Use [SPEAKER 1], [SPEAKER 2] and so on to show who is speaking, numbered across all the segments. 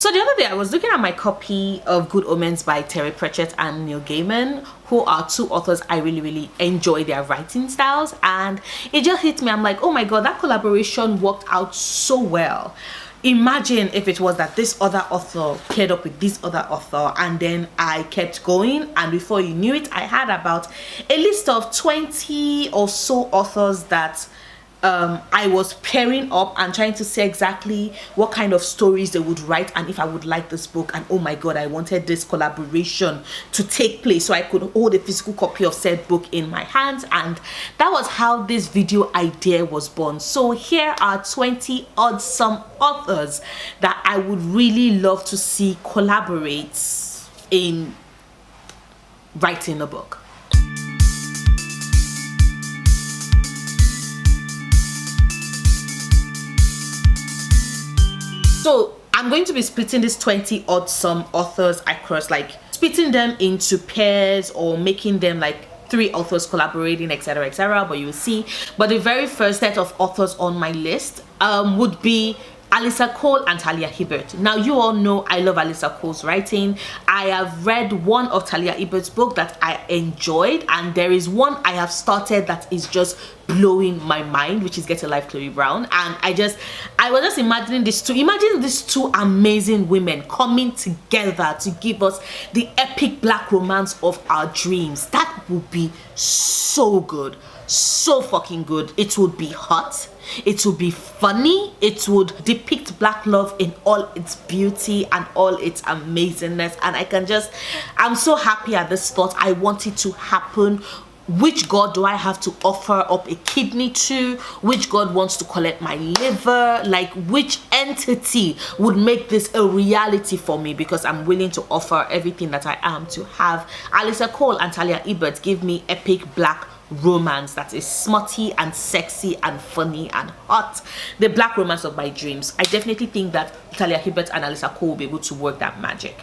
[SPEAKER 1] So the other day I was looking at my copy of Good Omens by Terry Pratchett and Neil Gaiman, who are two authors I really enjoy their writing styles, and it just hit me. I'm like, oh my god, that collaboration worked out so well. Imagine if it was that this other author paired up with this other author, and then I kept going, and before you knew it, I had about a list of 20 or so authors that I was pairing up and trying to see exactly what kind of stories they would write and if I would like this book. And oh my god, I wanted this collaboration to take place so I could hold a physical copy of said book in my hands, and that was how this video idea was born. So here are 20 odd some authors that I would really love to see collaborate in writing a book. So I'm going to be splitting these 20 odd some authors across, like splitting them into pairs or making them like 3 authors collaborating, etc, but you will see. But the very first set of authors on my list would be Alyssa Cole and Talia Hobart. Now you all know I love Alyssa Cole's writing. I have read one of Talia Hobart's book that I enjoyed, and there is one I have started that is just blowing my mind, which is Get a Life, Chloe Brown. And I was just imagining these two amazing women coming together to give us the epic black romance of our dreams. That would be so good, so fucking good. It would be hot, it would be funny, it would depict black love in all its beauty and all its amazingness, and I'm so happy at this thought. I want it to happen. Which god do I have to offer up a kidney to? Which god wants to collect my liver? Like, which entity would make this a reality for me? Because I'm willing to offer everything that I am to have Alyssa Cole and Talia Hobart give me epic black romance that is smutty and sexy and funny and hot, the black romance of my dreams. I definitely think that Talia Hobart and Alyssa Cole will be able to work that magic.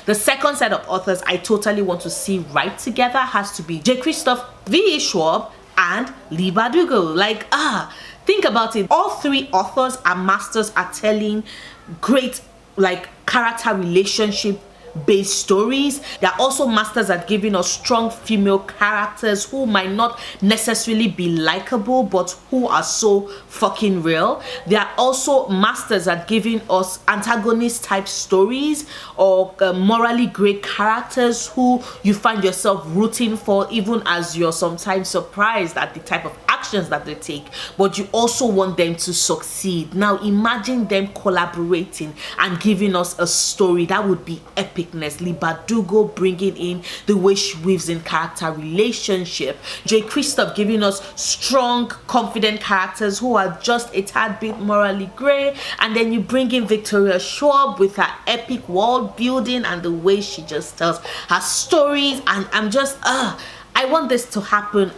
[SPEAKER 1] The second set of authors I totally want to see write together has to be J Kristoff, V.E. Schwab, and Leigh Bardugo. Like, think about it. All 3 authors are masters at telling great, like, character relationship based stories. They are also masters at giving us strong female characters who might not necessarily be likable, but who are so fucking real. They are also masters at giving us antagonist type stories or morally great characters who you find yourself rooting for, even as you're sometimes surprised at the type of actions that they take, but you also want them to succeed. Now imagine them collaborating and giving us a story that would be epicness. Leigh Bardugo bringing in the way she weaves in character relationship, J Kristoff giving us strong, confident characters who are just a tad bit morally grey, and then you bring in Victoria Schwab with her epic world building and the way she just tells her stories, and I'm just I want this to happen.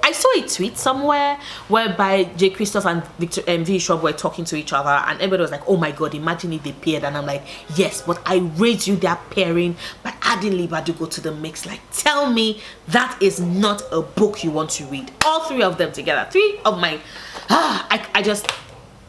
[SPEAKER 1] I saw a tweet somewhere whereby J Kristoff and V.E. Schwab were talking to each other, and everybody was like, oh my god, imagine if they paired. And I'm like, yes, but I rate you their pairing by adding Leigh Bardugo to the mix. Like, tell me that is not a book you want to read. All 3 of them together, 3 of my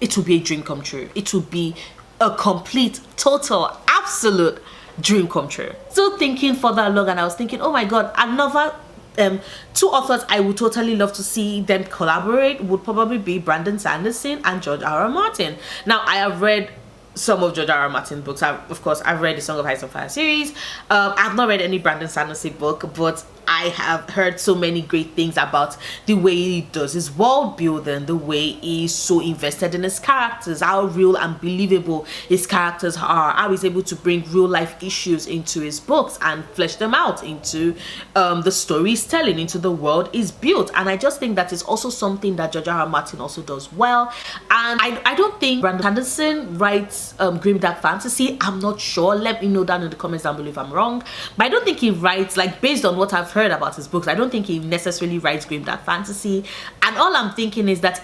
[SPEAKER 1] it would be a dream come true. It would be a complete, total, absolute dream come true. Still thinking further along, and I was thinking, oh my god, another 2 authors I would totally love to see them collaborate would probably be Brandon Sanderson and George R.R. Martin. Now, I have read some of George R.R. Martin books. Of course, I've read the Song of Ice and Fire series. I've not read any Brandon Sanderson book, but I have heard so many great things about the way he does his world building, the way he's so invested in his characters, how real and believable his characters are, how he's able to bring real life issues into his books and flesh them out into the story he's telling, into the world he's built. And I just think that is also something that George R.R. Martin also does well. And I don't think Brandon Sanderson writes grimdark fantasy. I'm not sure. Let me know down in the comments down below if I'm wrong. But I don't think he writes, like, based on what I've heard about his books, I don't think he necessarily writes grimdark fantasy. And all I'm thinking is that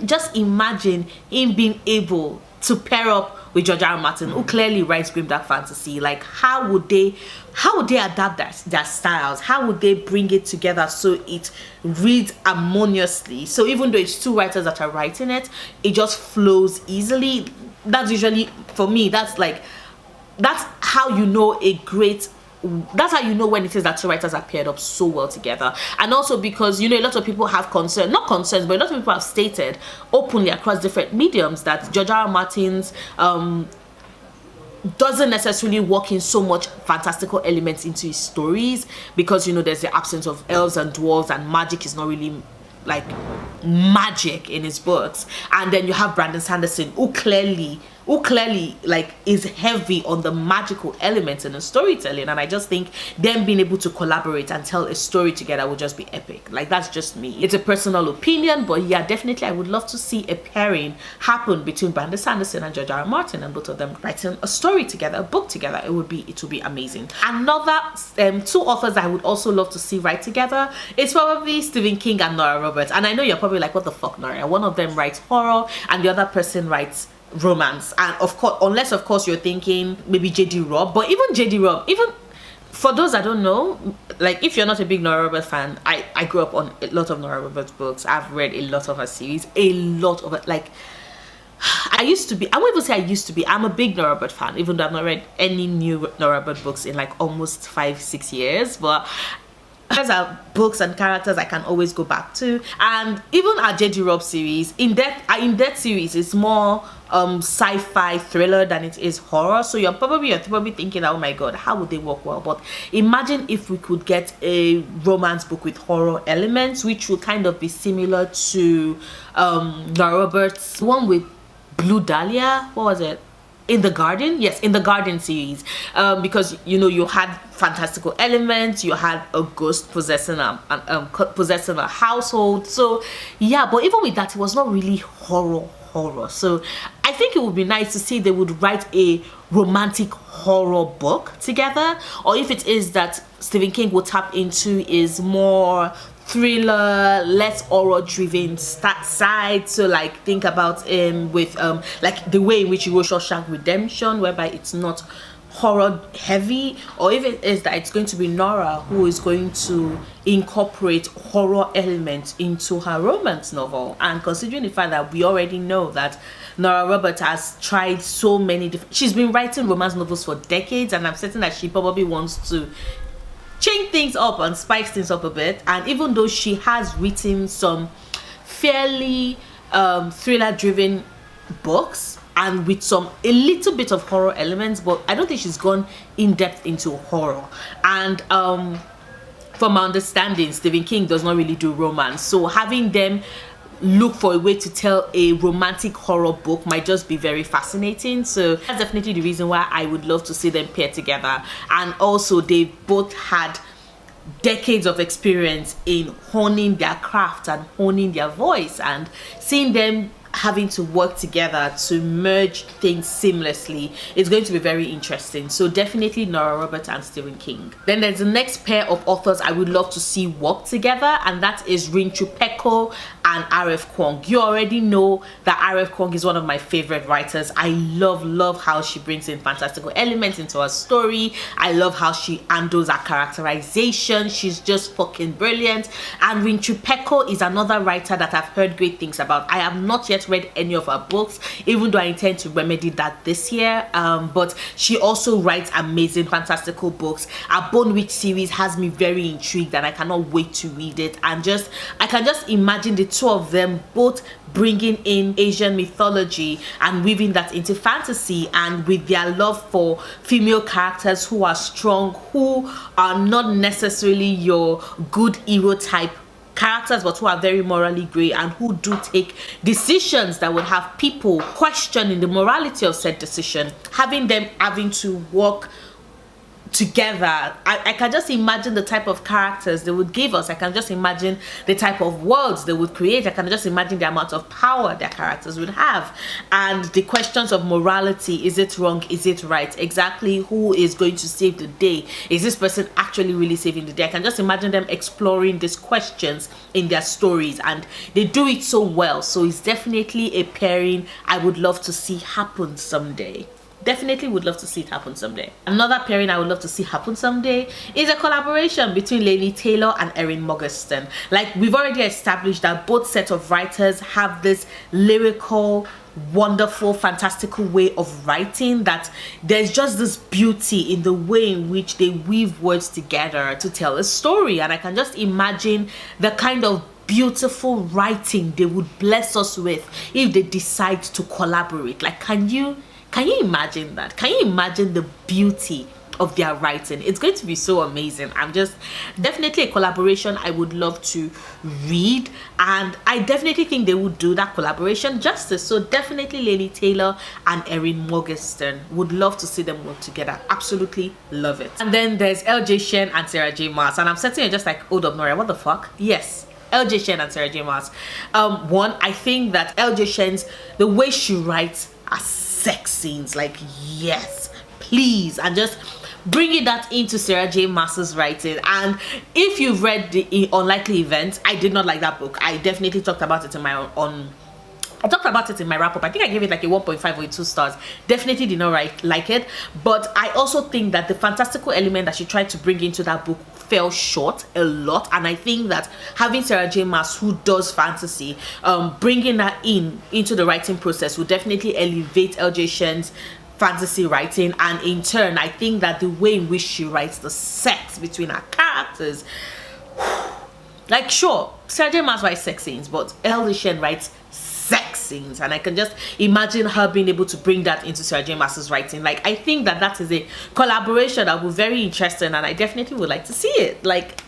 [SPEAKER 1] just imagine him being able to pair up with George R.R. Martin, who clearly writes grimdark fantasy. Like, how would they adapt their styles? How would they bring it together so it reads harmoniously? So even though it's 2 writers that are writing it, it just flows easily. That's usually, for me, that's like that's how you know that's how you know when it is that two writers are paired up so well together. And also because, you know, a lot of people have not concerns, but a lot of people have stated openly across different mediums that George R. R. Martin's doesn't necessarily work in so much fantastical elements into his stories, because, you know, there's the absence of elves and dwarves, and magic is not really like magic in his books. And then you have Brandon Sanderson, who clearly like is heavy on the magical elements in the storytelling, and I just think them being able to collaborate and tell a story together would just be epic. Like, that's just me, it's a personal opinion, but yeah, definitely I would love to see a pairing happen between Brandon Sanderson and George R. R. Martin, and both of them writing a story together, a book together. It would be amazing. Another two authors I would also love to see write together is probably Stephen King and Nora Roberts. And I know you're probably like, what the fuck, Nora? One of them writes horror and the other person writes romance, and of course, unless of course you're thinking maybe JD Robb. But even JD Robb, even for those that don't know, like, if you're not a big Nora Roberts fan, I grew up on a lot of Nora Roberts books. I've read a lot of her series, a lot of it. Like, I won't even say I used to be, I'm a big Nora Roberts fan, even though I've not read any new Nora Roberts books in like almost 5-6 years. But those are books and characters I can always go back to. And even our JD Robb series, in that series is more sci-fi thriller than it is horror. So you're probably thinking, oh my god, how would they work well? But imagine if we could get a romance book with horror elements, which would kind of be similar to Nora Roberts' one with Blue Dahlia. What was it? In the Garden? Yes, In the Garden series. Because, you know, you had fantastical elements, you had a ghost possessing a household. So yeah, but even with that, it was not really horror. So I think it would be nice to see they would write a romantic horror book together, or if it is that Stephen King will tap into is more thriller, less horror driven side. So like, think about with like the way in which you wrote Shawshank Redemption, whereby it's not horror heavy, or if it is that it's going to be Nora who is going to incorporate horror elements into her romance novel. And considering the fact that we already know that Nora Roberts has tried so many different, she's been writing romance novels for decades, and I'm certain that she probably wants to change things up and spice things up a bit. And even though she has written some fairly thriller driven books and with a little bit of horror elements, but I don't think she's gone in depth into horror. And from my understanding, Stephen King does not really do romance, so having them look for a way to tell a romantic horror book might just be very fascinating. So that's definitely the reason why I would love to see them pair together. And also, they both had decades of experience in honing their craft and honing their voice, and seeing them having to work together to merge things seamlessly is going to be very interesting. So definitely Nora Roberts and Stephen King. Then there's the next pair of authors I would love to see work together, and that is Rinchu Peko and R.F. Kuang. You already know that R.F. Kuang is one of my favorite writers. I love how she brings in fantastical elements into her story. I love how she handles her characterization. She's just fucking brilliant. And Rinchu Peko is another writer that I've heard great things about. I have not yet read any of her books, even though I intend to remedy that this year. But she also writes amazing fantastical books. Her Bone Witch series has me very intrigued, and I cannot wait to read it. And I can just imagine the two of them both bringing in Asian mythology and weaving that into fantasy, and with their love for female characters who are strong, who are not necessarily your good hero type characters, but who are very morally grey and who do take decisions that would have people questioning the morality of said decision. Having them having to work together, I can just imagine the type of characters they would give us. I can just imagine the type of worlds they would create. I can just imagine the amount of power their characters would have, and the questions of morality. Is it wrong? Is it right? Exactly who is going to save the day? Is this person actually really saving the day? I can just imagine them exploring these questions in their stories, and they do it so well. So it's definitely a pairing I would love to see happen someday. definitely would love to see it happen someday. Another pairing I would love to see happen someday is a collaboration between Laini Taylor and Erin Moccasin. Like, we've already established that both sets of writers have this lyrical, wonderful, fantastical way of writing, that there's just this beauty in the way in which they weave words together to tell a story. And I can just imagine the kind of beautiful writing they would bless us with if they decide to collaborate. Like, can you imagine that? Can you imagine the beauty of their writing? It's going to be so amazing. I'm just definitely a collaboration I would love to read, and I definitely think they would do that collaboration justice. So definitely Laini Taylor and Erin Moccasin, would love to see them work together. Absolutely love it. And then there's LJ Shen and Sarah J Maas, and I'm sitting here just like, hold up, Nora, what the fuck? Yes, LJ Shen and Sarah J Maas. One, I think that LJ Shen's, the way she writes are sex scenes, like, yes, please, and just bringing that into Sarah J Maas's writing. And if you've read the Unlikely Events, I did not like that book. I definitely talked about it in my I talked about it in my wrap-up. I think I gave it like a 1.5 or a 2 stars. Definitely did not like it. But I also think that the fantastical element that she tried to bring into that book fell short a lot. And I think that having Sarah J Maas, who does fantasy, bringing that into the writing process will definitely elevate LJ Shen's fantasy writing. And in turn, I think that the way in which she writes the sex between her characters, like, sure, Sarah J Maas writes sex scenes, but LJ Shen writes sex scenes, and I can just imagine her being able to bring that into Sarah J Maas's writing. Like, I think that that is a collaboration that will be very interesting, and I definitely would like to see it. Like,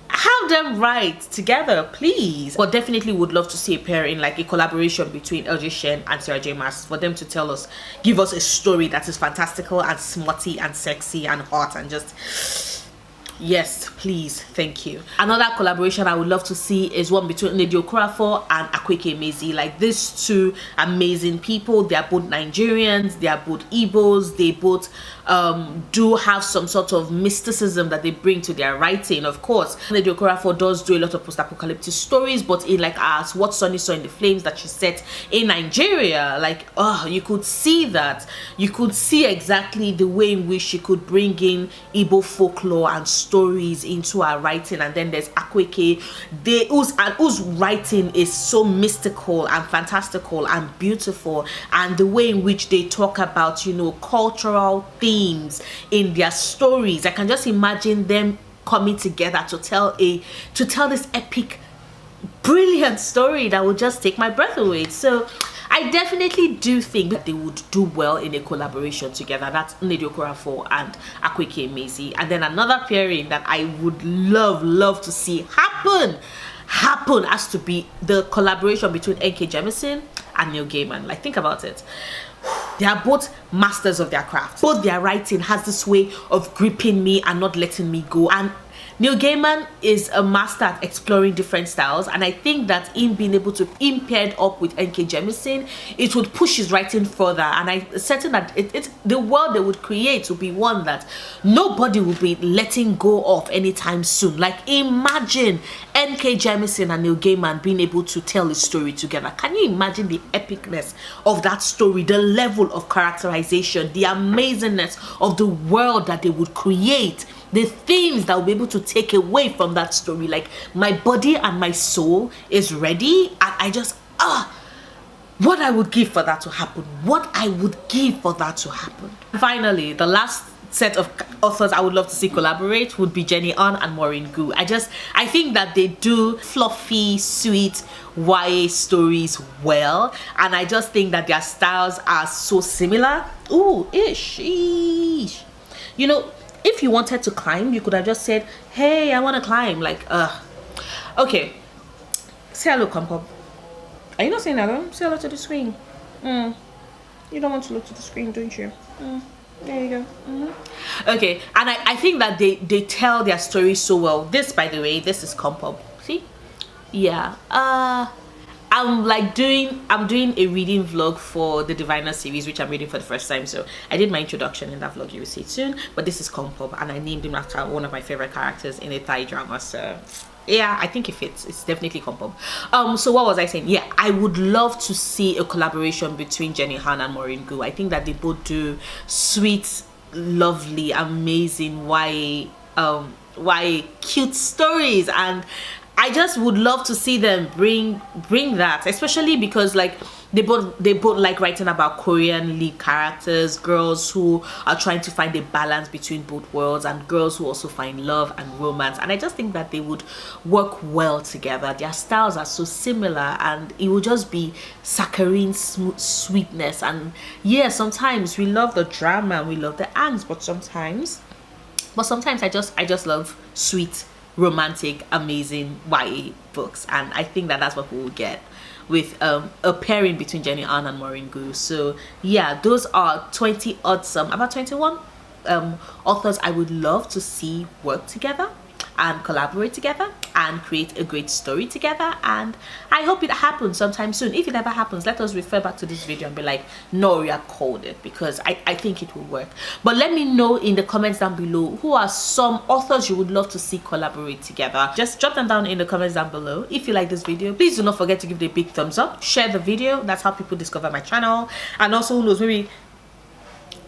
[SPEAKER 1] have them write together, please. But definitely would love to see a pairing, like a collaboration between LJ Shen and Sarah J Maas, for them to tell us, give us a story that is fantastical and smutty and sexy and hot and just, yes, please, thank you. Another collaboration I would love to see is one between Deokhwa and Akweke Emezi. Like, these two amazing people, they are both Nigerians, they are both Igbos, they both do have some sort of mysticism that they bring to their writing. Of course, Deokhwa does do a lot of post-apocalyptic stories, but in like as What Sunny Saw in the Flames that she set in Nigeria, like, oh, you could see that. You could see exactly the way in which she could bring in Igbo folklore and stories into her writing. And then there's Akweke, whose writing is so mystical and fantastical and beautiful, and the way in which they talk about, you know, cultural themes in their stories. I can just imagine them coming together to tell this epic, brilliant story that would just take my breath away. So I definitely do think that they would do well in a collaboration together. That's Deokhwa and Akweke Emezi. And then another pairing that I would love to see happen has to be the collaboration between N.K. Jemisin and Neil Gaiman. Like, think about it. They are both masters of their craft. Both their writing has this way of gripping me and not letting me go. And Neil Gaiman is a master at exploring different styles, and I think that in being able to paired up with N.K. Jemisin, it would push his writing further. And I'm certain that the world they would create would be one that nobody will be letting go of anytime soon. Like, imagine N.K. Jemisin and Neil Gaiman being able to tell a story together. Can you imagine the epicness of that story, the level of characterization, the amazingness of the world that they would create, the themes that will be able to take away from that story? Like, my body and my soul is ready, and I just, what I would give for that to happen. What I would give for that to happen. Finally, the last set of authors I would love to see collaborate would be Jenny An and Maureen Gu. I think that they do fluffy, sweet YA stories well, and I just think that their styles are so similar. Ooh, ish. You know, if you wanted to climb, you could have just said, hey, I want to climb. Like, okay. Say hello, Compop. Are you not saying hello? Say hello to the screen. You don't want to look to the screen, don't you? There you go. Okay, and I think that they tell their story so well. This, by the way, this is Compop. See? Yeah. I'm doing a reading vlog for the Diviner series, which I'm reading for the first time. So I did my introduction in that vlog, you will see it soon. But this is Kompop, and I named him after one of my favorite characters in a Thai drama. So yeah, I think it fits. It's definitely Kompop. So what was I saying? Yeah, I would love to see a collaboration between Jenny Han and Maureen Gu. I think that they both do sweet, lovely, amazing why cute stories, and I just would love to see them bring that, especially because like they both like writing about Korean lead characters, girls who are trying to find a balance between both worlds, and girls who also find love and romance. And I just think that they would work well together. Their styles are so similar, and it would just be saccharine sweetness. And yeah, sometimes we love the drama and we love the angst, but sometimes I just love sweet, romantic, amazing YA books, and I think that that's what we will get with a pairing between Jenny Han and Maureen Gu. So yeah, those are 20 odd some, about 21 authors I would love to see work together and collaborate together and create a great story together, and I hope it happens sometime soon. If it ever happens, let us refer back to this video and be like, no, we are called it, because I think it will work. But let me know in the comments down below who are some authors you would love to see collaborate together. Just drop them down in the comments down below. If you like this video, please do not forget to give it a big thumbs up, share the video. That's how people discover my channel. And also, who knows,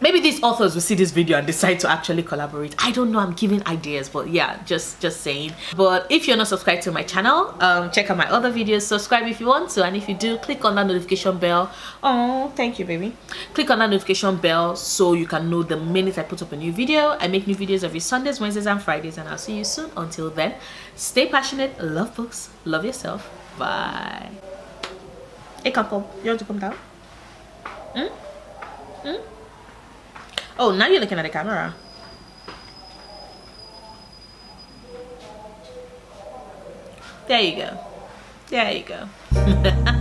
[SPEAKER 1] maybe these authors will see this video and decide to actually collaborate. I don't know, I'm giving ideas, but yeah, just saying. But if you're not subscribed to my channel, check out my other videos, subscribe if you want to, and if you do, click on that notification bell. Oh, thank you, baby. Click on that notification bell so you can know the minute I put up a new video. I make new videos every Sundays, Wednesdays, and Fridays, and I'll see you soon. Until then, stay passionate, love books, love yourself. Bye. Hey, couple, you want to come down? Oh, now you're looking at the camera. There you go. There you go.